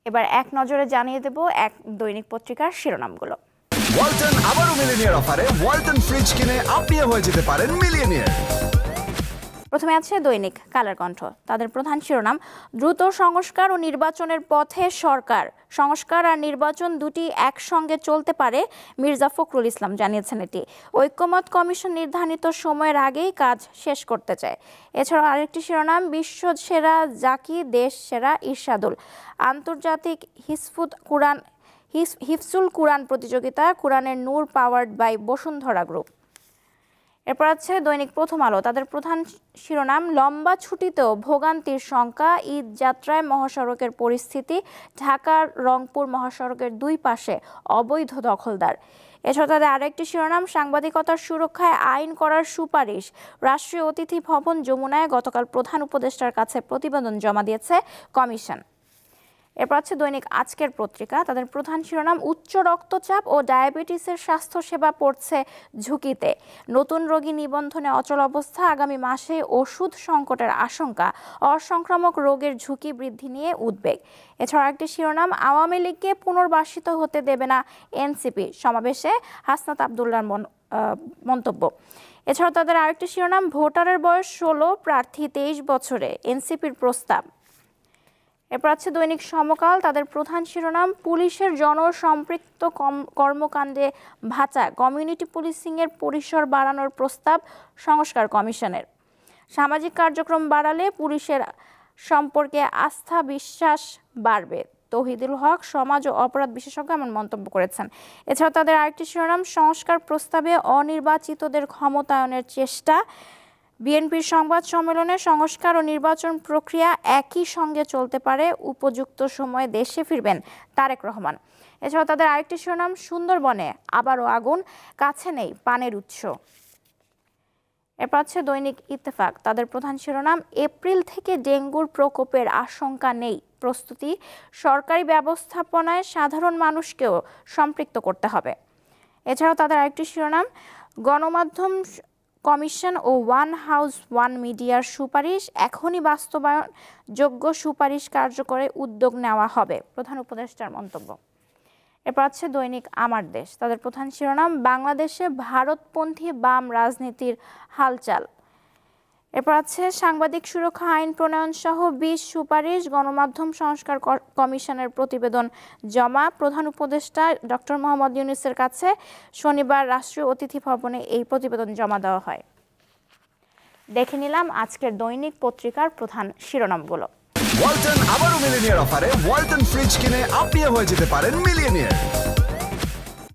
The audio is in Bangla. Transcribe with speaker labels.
Speaker 1: এবার এক নজরে জানিয়ে দেব এক দৈনিক পত্রিকার শিরোনামগুলো।
Speaker 2: ওয়ালটন আবারও মিলিয়নিয়ার অফারে ওয়ালটন ফ্রিজ কিনে আপনিও হয়ে যেতে পারেন মিলিয়নিয়ার।
Speaker 1: প্রথমে আছে দৈনিক কালের কণ্ঠ। তাদের প্রধান শিরোনাম, দ্রুত সংস্কার ও নির্বাচনের পথে সরকার। সংস্কার আর নির্বাচন দুটি একসঙ্গে চলতে পারে, মির্জা ফখরুল ইসলাম জানিয়েছেন এটি। ঐকমত্য কমিশন নির্ধারিত সময়ের আগেই কাজ শেষ করতে চায়। এছাড়াও আরেকটি শিরোনাম, বিশ্ব সেরা জাকি, দেশ সেরা ইরশাদুল। আন্তর্জাতিক হিফজুল কুরআন প্রতিযোগিতা, কুরআনের নূর পাওয়ার্ড বাই বসুন্ধরা গ্রুপ। এরপর আছে দৈনিক প্রথম আলো। তাদের প্রধান শিরোনাম, লম্বা ছুটিতেও ভোগান্তির শঙ্কা, ঈদ যাত্রায় মহাসড়কের পরিস্থিতি, ঢাকার রংপুর মহাসড়কের দুই পাশে অবৈধ দখলদার। এছাড়া তাদের আরেকটি শিরোনাম, সাংবাদিকতার সুরক্ষায় আইন করার সুপারিশ। রাষ্ট্রীয় অতিথি ভবন যমুনায় গতকাল প্রধান উপদেষ্টার কাছে প্রতিবেদন জমা দিয়েছে কমিশন। এরপর আছে দৈনিক আজকের পত্রিকা। তাদের প্রধান শিরোনাম, উচ্চ রক্তচাপ ও ডায়াবেটিসের স্বাস্থ্যসেবা পড়ছে ঝুঁকিতে। নতুন রোগী নিবন্ধনে অচল অবস্থা, আগামী মাসে ওষুধ সংকটের আশঙ্কা, অসংক্রামক রোগের ঝুঁকি বৃদ্ধি নিয়ে উদ্বেগ। এছাড়া একটি শিরোনাম, আওয়ামী লীগকে পুনর্বাসিত হতে দেবে না এনসিপি, সমাবেশে হাসনাত আবদুল্লাহর মন্তব্য। এছাড়াও তাদের আরেকটি শিরোনাম, ভোটারের বয়স 16, প্রার্থী 23 বছরে, এনসিপির প্রস্তাব। এরপর আছে দৈনিক সমকাল। তাদের প্রধান শিরোনাম, পুলিশের জনসম্পৃক্ত কর্মকাণ্ডে ভাঁচা, কমিউনিটি পুলিশিংয়ের পরিসর বাড়ানোর প্রস্তাব সংস্কার কমিশনের। সামাজিক কার্যক্রম বাড়ালে পুলিশের সম্পর্কে আস্থা বিশ্বাস বাড়বে, তৌহিদুল হক সমাজ ও অপরাধ বিশেষজ্ঞ এমন মন্তব্য করেছেন। এছাড়াও তাদের আরেকটি শিরোনাম, সংস্কার প্রস্তাবে অনির্বাচিতদের ক্ষমতায়নের চেষ্টা। বিএনপির সংবাদ সম্মেলনে, সংস্কার ও নির্বাচন প্রক্রিয়া একই সঙ্গে চলতে পারে, উপযুক্ত সময়ে দেশে ফিরবেন তারেক রহমান। এছাড়াও তাদের আরেকটি শিরোনাম, সুন্দরবনে আবারও আগুন, কাছে নেই পানির উৎস। এরপর আছে দৈনিক ইত্তেফাক। তাদের প্রধান শিরোনাম, এপ্রিল থেকে ডেঙ্গুর প্রকোপের আশঙ্কা নেই, প্রস্তুতি। সরকারি ব্যবস্থাপনায় সাধারণ মানুষকেও সম্পৃক্ত করতে হবে। এছাড়াও তাদের আরেকটি শিরোনাম, গণমাধ্যম কমিশন ও ওয়ান হাউস ওয়ান মিডিয়ার সুপারিশ এখনই বাস্তবায়ন যোগ্য, সুপারিশ কার্যকরে উদ্যোগ নেওয়া হবে, প্রধান উপদেষ্টার মন্তব্য। এরপর আছে দৈনিক আমার দেশ। তাদের প্রধান শিরোনাম, বাংলাদেশে ভারতপন্থী বাম রাজনীতির হালচাল। এরপর আছে সাংবাদিক সুরক্ষা আইন প্রণয়ন সহ 20 সুপারিশ, গণমাধ্যম সংস্কার কমিশনের প্রতিবেদন জমা। প্রধান উপদেষ্টা ডক্টর মোহাম্মদ ইউনূসের কাছে শনিবার রাষ্ট্রীয় অতিথি ভবনে এই প্রতিবেদন জমা দেওয়া হয়। দেখে নিলাম আজকের দৈনিক পত্রিকার প্রধান শিরোনামগুলো।
Speaker 2: ওয়ালটন আবারও মিলিয়নিয়ার অফারে ওয়ালটন ফ্রিজ কিনে আপনিও হয়ে যেতে পারেন মিলিয়নিয়ার।